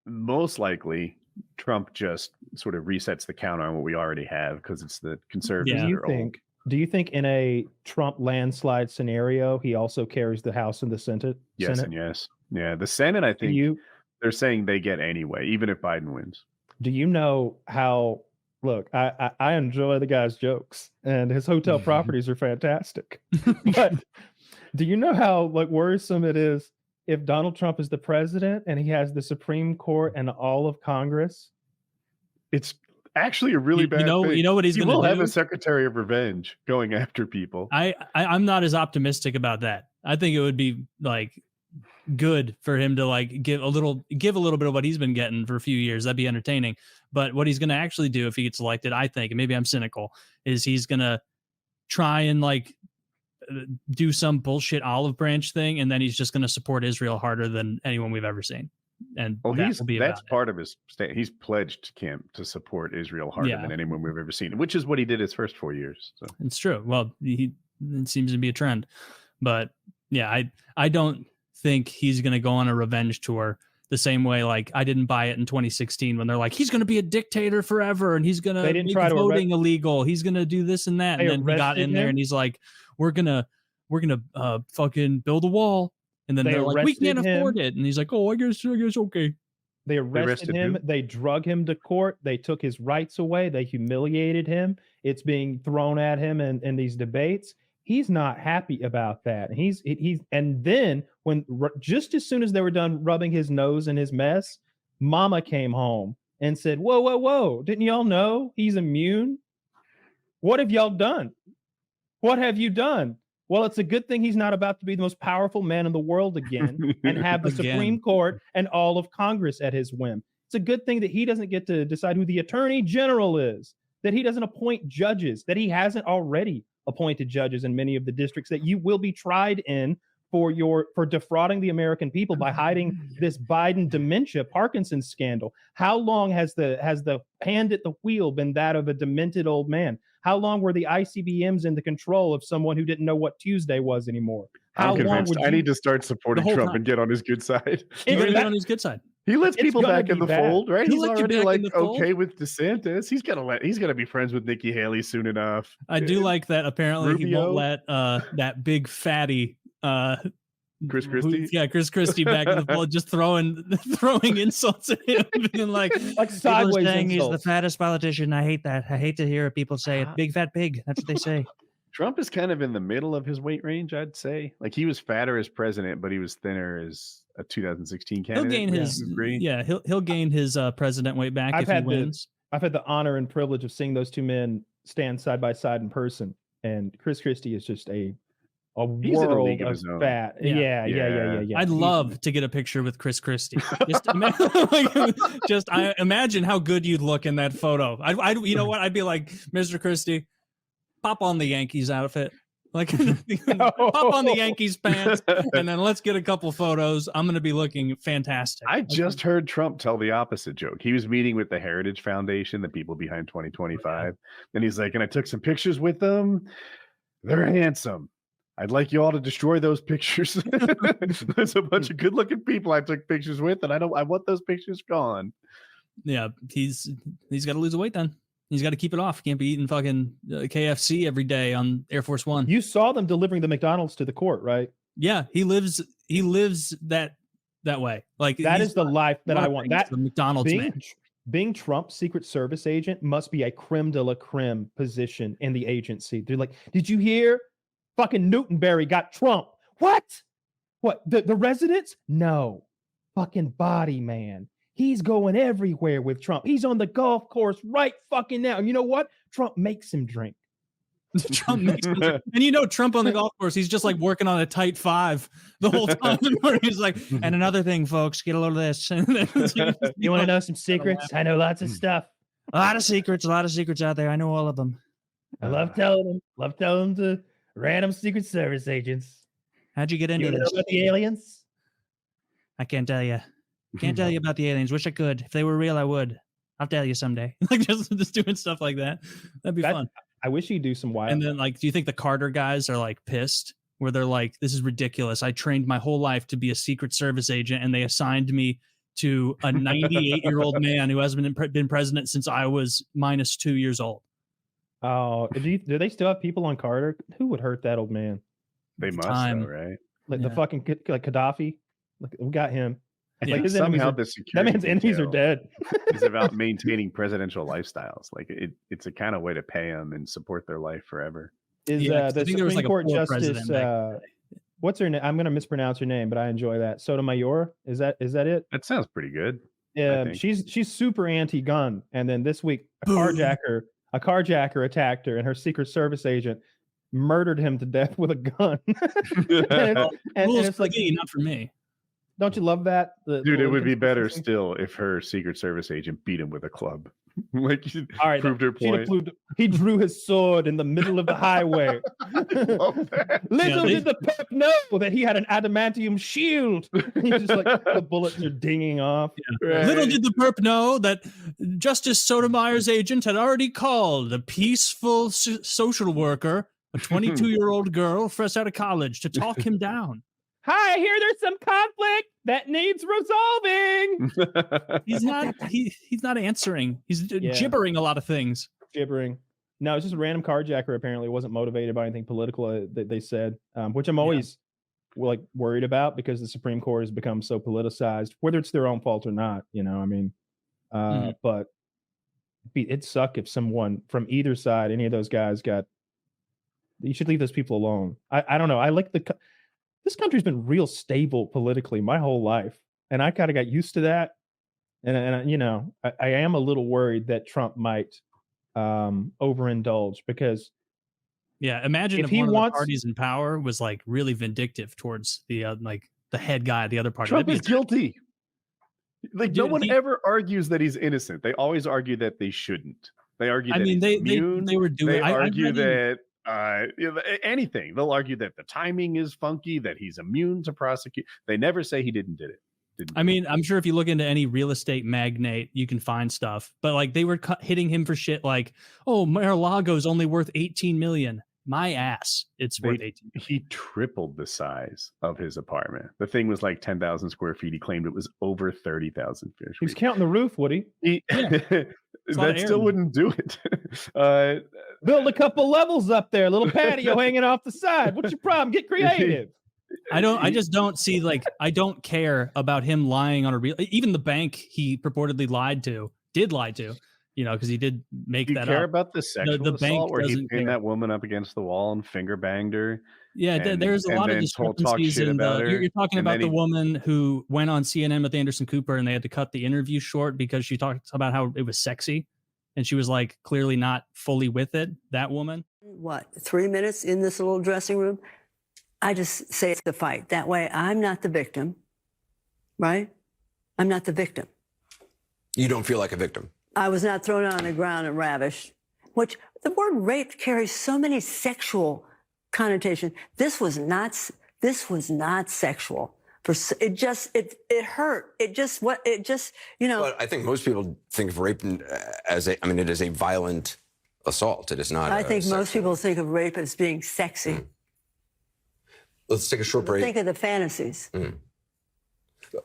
most likely Trump just sort of resets the counter on what we already have because it's the conservatives. Yeah. Do you think in a Trump landslide scenario, he also carries the House and the Senate? Yes, and yes. Yeah, the Senate, I think they're saying they get anyway, even if Biden wins. Do you know how? Look, I enjoy the guy's jokes, and his hotel properties are fantastic. But do you know how worrisome it is if Donald Trump is the president and he has the Supreme Court and all of Congress? It's actually a really bad thing. You know what he's going to do? He will have a Secretary of Revenge going after people. I'm not as optimistic about that. I think it would be good for him to give a little bit of what he's been getting for a few years. That'd be entertaining. But what he's going to actually do if he gets elected, I think, and maybe I'm cynical, is he's going to try and do some bullshit olive branch thing, and then he's just going to support Israel harder than anyone we've ever seen. And that's part of his state. He's pledged to support Israel harder than anyone we've ever seen, which is what he did his first 4 years. So it's true. Well, it seems to be a trend, but yeah, I don't think he's going to go on a revenge tour the same way. I didn't buy it in 2016 when they're like, he's going to be a dictator forever and he's going to make voting illegal. He's going to do this and that. And then he got in there and he's like, we're gonna fucking build a wall. And then they're like, we can't afford it. And he's like, oh, I guess okay. They arrested him. They drug him to court. They took his rights away. They humiliated him. It's being thrown at him in these debates. He's not happy about that. And then just as soon as they were done rubbing his nose in his mess, Mama came home and said, whoa. Didn't y'all know he's immune? What have y'all done? What have you done? Well, it's a good thing he's not about to be the most powerful man in the world again and have the Supreme Court and all of Congress at his whim. It's a good thing that he doesn't get to decide who the Attorney General is, that he doesn't appoint judges, that he hasn't already appointed judges in many of the districts that you will be tried in for defrauding the American people by hiding this Biden dementia, Parkinson's scandal. How long has the hand at the wheel been that of a demented old man? How long were the ICBMs in the control of someone who didn't know what Tuesday was anymore? I'm convinced. I need to start supporting Trump and get on his good side. You're going to get on his good side. He lets people back in the fold, right? He's already okay with DeSantis. He's gonna be friends with Nikki Haley soon enough. I do like that. Apparently, Rubio. He won't let that big fatty Chris Christie. Chris Christie back in the fold, just throwing insults at him, being like sideways saying he's the fattest politician. I hate that. I hate to hear people say it. Big fat pig. That's what they say. Trump is kind of in the middle of his weight range, I'd say. He was fatter as president, but he was thinner as a 2016 candidate. He'll gain his president weight back if he wins. I've had the honor and privilege of seeing those two men stand side by side in person, and Chris Christie is just a world of fat. Yeah. I'd love to get a picture with Chris Christie. I imagine how good you'd look in that photo. You know what? I'd be like, Mr. Christie, pop on the Yankees outfit. Pop on the Yankees pants, and then let's get a couple photos. I'm going to be looking fantastic. I just heard Trump tell the opposite joke. He was meeting with the Heritage Foundation, the people behind 2025, and he's like, and I took some pictures with them. They're handsome. I'd like you all to destroy those pictures. There's a bunch of good-looking people I took pictures with, and I want those pictures gone. Yeah, he's got to lose the weight then. He's got to keep it off. Can't be eating fucking KFC every day on Air Force One. You saw them delivering the McDonald's to the court, right? Yeah, he lives that way. That is the life that I want. That the McDonald's man. Being Trump's Secret Service agent must be a creme de la creme position in the agency. They're like, did you hear? Fucking Newtonberry got Trump. What? The residents? No. Fucking body man. He's going everywhere with Trump. He's on the golf course right fucking now. And you know what? Trump makes him drink. Trump makes him drink. And Trump on the golf course, he's just working on a tight five the whole time. He's like, and another thing, folks, get a load of this. You want to know some secrets? I know lots of stuff. A lot of secrets out there. I know all of them. I love telling them to random Secret Service agents. How'd you get into this? Know about the aliens? I can't tell you. Can't tell you about the aliens. Wish I could. If they were real, I would. I'll tell you someday. Just doing stuff like that. That'd be fun. I wish you'd do some wild. And then do you think the Carter guys are pissed? Where they're like, this is ridiculous. I trained my whole life to be a Secret Service agent, and they assigned me to a 98-year-old man who hasn't been president since I was minus 2 years old. Oh, do they still have people on Carter? Who would hurt that old man? They must, though, right? Like the fucking like Gaddafi. Like, we got him. Yeah. Like his Somehow enemies the that security man's enemies are dead. is about maintaining presidential lifestyles. Like it's a kind of way to pay them and support their life forever. Is I the think there was Supreme like a Court poor Justice? What's her name? I'm going to mispronounce her name, but I enjoy that. Sotomayor. Is that it? That sounds pretty good. She's super anti-gun, and then this week a carjacker attacked her, and her Secret Service agent murdered him to death with a gun. and it's like, not for me. Don't you love that? Dude, it would be better still if her Secret Service agent beat him with a club. Like, all right, proved her point. He drew his sword in the middle of the highway. Little did the perp know that he had an adamantium shield. He's just like, the bullets are dinging off. Yeah. Right. Little did the perp know that Justice Sotomayor's agent had already called a peaceful social worker, a 22-year-old girl fresh out of college, to talk him down. Hi, I hear there's some conflict that needs resolving. He's not answering. He's gibbering a lot of things. Gibbering. No, it's just a random carjacker. Apparently, it wasn't motivated by anything political. They said, which I'm always like worried about because the Supreme Court has become so politicized, whether it's their own fault or not. You know, I mean, but it'd suck if someone from either side, any of those guys, you should leave those people alone. I don't know. I like this country's been real stable politically my whole life, and I kind of got used to that. And you know, I am a little worried that Trump might overindulge because imagine if one of the parties in power was like really vindictive towards the like the head guy of the other party. Trump is guilty. Like, no one ever argues that he's innocent. They always argue that they shouldn't. They argue that he's immune. They were doing. They argue that. Anything. They'll argue that the timing is funky, that he's immune to prosecute. They never say he didn't do it. I mean, I'm sure if you look into any real estate magnate, you can find stuff. But like they were hitting him for shit like, oh, Mar-a-Lago's only worth 18 million. My ass, it's worth 18 million. He tripled the size of his apartment. The thing was like 10,000 square feet. He claimed it was over 30,000 square feet. He was counting the roof, Woody. That still wouldn't do it. Build a couple levels up there, a little patio hanging off the side. What's your problem? Get creative. I just don't see, like, I don't care about him lying on even the bank he purportedly did lie to, you know, because he did make that up. You care about the sexual assault where he pinned that woman up against the wall and finger banged her? Yeah, there's a lot of discrepancies in you're talking about the woman who went on CNN with Anderson Cooper and they had to cut the interview short because she talked about how it was sexy and she was like clearly not fully with it, that woman. 3 minutes in this little dressing room? I just say it's the fight. That way I'm not the victim, right? I'm not the victim. You don't feel like a victim? I was not thrown on the ground and ravished, which the word rape carries so many sexual connotations. This was not sexual. It hurt. It just, you know. But I think most people think of rape as it is a violent assault. It is not. I think most people think of rape as being sexy. Let's take a short break. Think of the fantasies.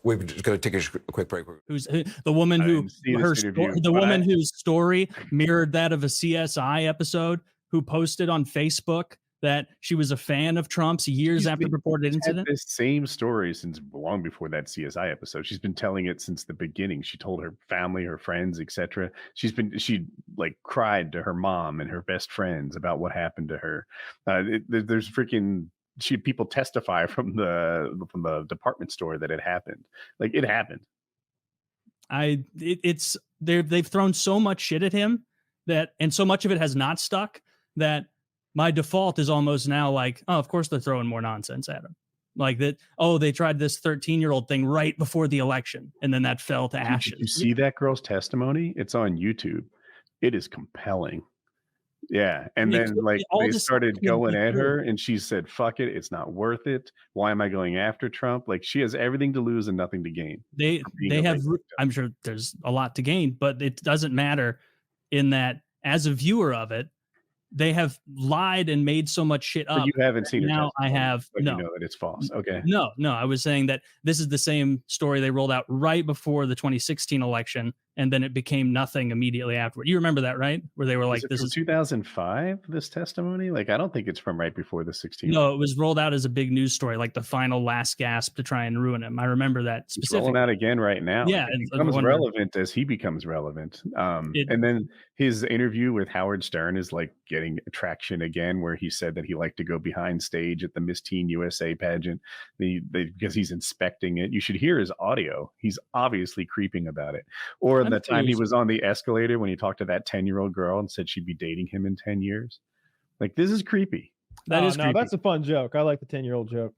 We're just going to take a quick break. Who's the woman whose story mirrored that of a CSI episode, who posted on Facebook that she was a fan of Trump's years after the reported incident? This same story since long before that CSI episode. She's been telling it since the beginning. She told her family, her friends, etc. She like cried to her mom and her best friends about what happened to her. There's freaking. She had people testify from the department store that it happened. Like, it happened. They've thrown so much shit at him and so much of it has not stuck that my default is almost now like, oh, of course they're throwing more nonsense at him. Like that. Oh, they tried this 13-year-old thing right before the election, and then that fell to ashes. Did you see that girl's testimony? It's on YouTube. It is compelling. Yeah, and then like they started going at her, and she said, "Fuck it, it's not worth it. Why am I going after Trump?" Like, she has everything to lose and nothing to gain. They have. I'm sure there's a lot to gain, but it doesn't matter in that as a viewer of it, they have lied and made so much shit up. But you haven't seen it now. I have but no. You know that it's false. Okay. No. I was saying that this is the same story they rolled out right before the 2016 election, and then it became nothing immediately afterward. You remember that, right? Where they were like, "This is 2005." This testimony, like, I don't think it's from right before the 16. No, it was rolled out as a big news story, like the final last gasp to try and ruin him. I remember that specifically. It's rolling out again right now. Yeah, it becomes relevant as he becomes relevant. And then his interview with Howard Stern is like getting traction again, where he said that he liked to go behind stage at the Miss Teen USA pageant because he's inspecting it. You should hear his audio. He's obviously creeping about it. Or the time he was on the escalator when he talked to that 10-year-old girl and said she'd be dating him in 10 years. Like, this is creepy. That is creepy. That's a fun joke. I like the 10-year-old joke.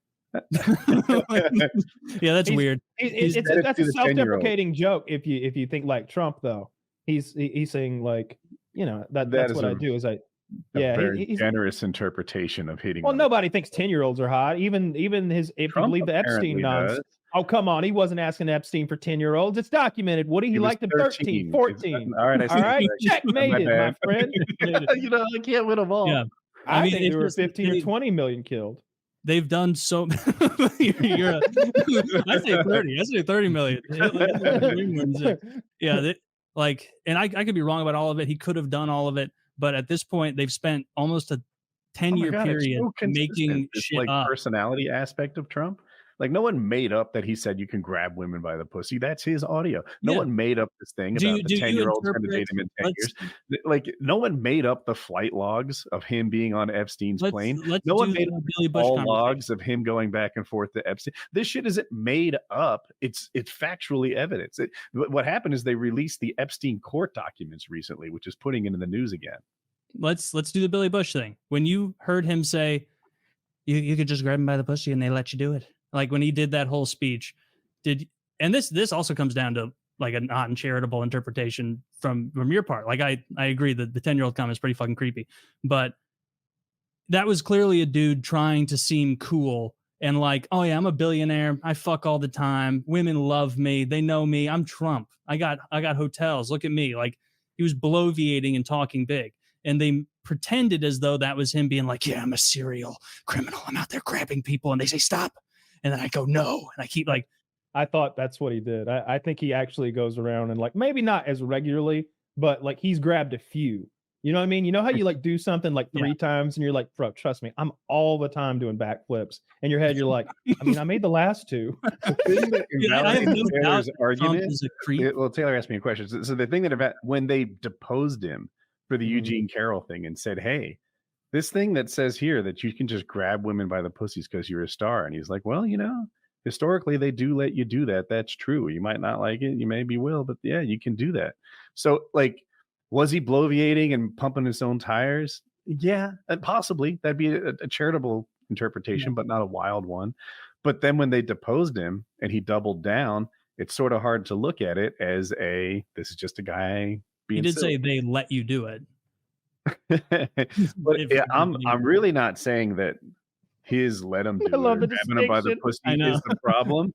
Yeah, that's weird. That's a self-deprecating joke. If you think like Trump, though, he's saying like, that's what I do is very generous interpretation of hitting. Well, nobody thinks 10-year-olds are hot. Even if you believe the Epstein nonsense. Oh, come on. He wasn't asking Epstein for 10-year-olds. It's documented. Woody, he liked him 13, 14. All right. Checkmated, my friend. I can't win them all. Yeah. I mean, think there were 15 or 20 million killed. They've done so. I say 30. I say 30 million. Yeah. And I could be wrong about all of it. He could have done all of it. But at this point, they've spent almost a 10-year period making shit up. Personality aspect of Trump. Like, no one made up that he said you can grab women by the pussy. That's his audio. No one made up this thing about the 10-year-old's going to date him in 10 years. Like, no one made up the flight logs of him being on Epstein's plane. No one made up all logs of him going back and forth to Epstein. This shit isn't made up. It's factually evidence. What happened is they released the Epstein court documents recently, which is putting it in the news again. Let's do the Billy Bush thing. When you heard him say, you could just grab him by the pussy and they let you do it. Like when he did that whole speech, and this also comes down to like a not charitable interpretation from your part. Like I agree that the 10-year-old comment is pretty fucking creepy, but that was clearly a dude trying to seem cool and like, oh yeah, I'm a billionaire. I fuck all the time. Women love me. They know me. I'm Trump. I got hotels. Look at me. Like he was bloviating and talking big. And they pretended as though that was him being like, yeah, I'm a serial criminal. I'm out there grabbing people. And they say, stop. And then I go, no. And I keep like, I thought that's what he did. I think he actually goes around and like, maybe not as regularly, but like he's grabbed a few. You know what I mean? You know how you like do something like 3 times and you're like, bro, trust me, I'm all the time doing backflips. In your head, you're like, I mean, I made the last 2. Taylor's argument. Well, Taylor asked me a question. So the thing that when they deposed him for the Eugene Carroll thing and said, hey, this thing that says here that you can just grab women by the pussies because you're a star. And he's like, well, historically they do let you do that. That's true. You might not like it. You maybe will, but yeah, you can do that. So like, was he bloviating and pumping his own tires? Yeah, possibly. That'd be a charitable interpretation, but not a wild one. But then when they deposed him and he doubled down, it's sort of hard to look at it as this is just a guy being He did say they let you do it. But yeah, I'm really not saying that his let him do it or grabbing him by the pussy is the problem.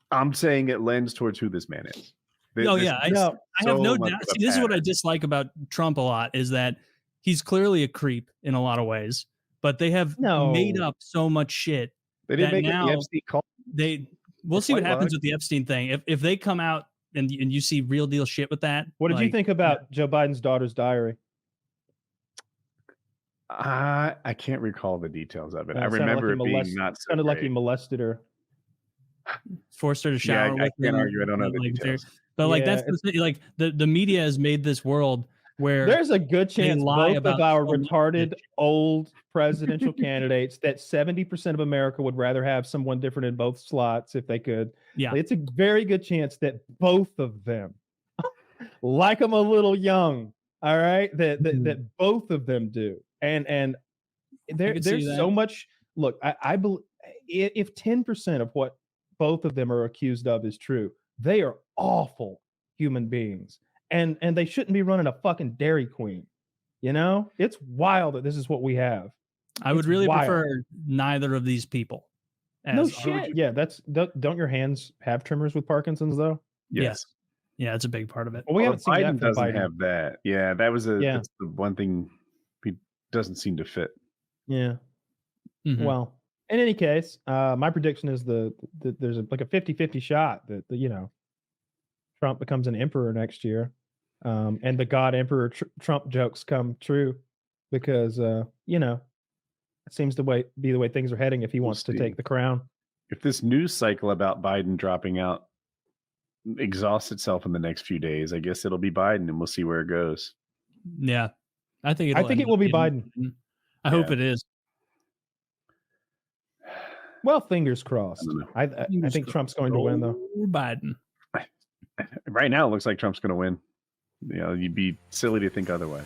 I'm saying it lends towards who this man is. I have no doubt. See, this is what I dislike about Trump a lot is that he's clearly a creep in a lot of ways, but they have made up so much shit. They didn't make now the Epstein call. We'll see what happens with the Epstein thing. If they come out and you see real deal shit with that. What did you think about Joe Biden's daughter's diary? I can't recall the details of it. I remember it being not so sounded like he molested her. Forced her to shower. I can't argue. I don't know the details. But like that's like the media has made this world where there's a good chance both of our retarded old presidential candidates that 70% of America would rather have someone different in both slots if they could. Yeah, it's a very good chance that both of them like them a little young. All right, that both of them do. And there's so much. Look, I believe if 10% of what both of them are accused of is true, they are awful human beings, and they shouldn't be running a fucking Dairy Queen. It's wild that this is what we have. I would really prefer neither of these people. No shit. Yeah, don't your hands have tremors with Parkinson's though? Yes. Yeah, it's a big part of it. Well, we haven't seen Biden that. Doesn't have that. Yeah, that's the one thing. doesn't seem to fit. Yeah. Mhm. Well, in any case, my prediction is there's like a 50-50 shot that Trump becomes an emperor next year, and the God Emperor Trump jokes come true because it seems to be the way things are heading if he wants to take the crown. If this news cycle about Biden dropping out exhausts itself in the next few days, I guess it'll be Biden, and we'll see where it goes. Yeah, I think it will be Biden. I hope it is. Well, fingers crossed. I think Trump's going to win, though. Biden. Right now, it looks like Trump's going to win. You'd be silly to think otherwise.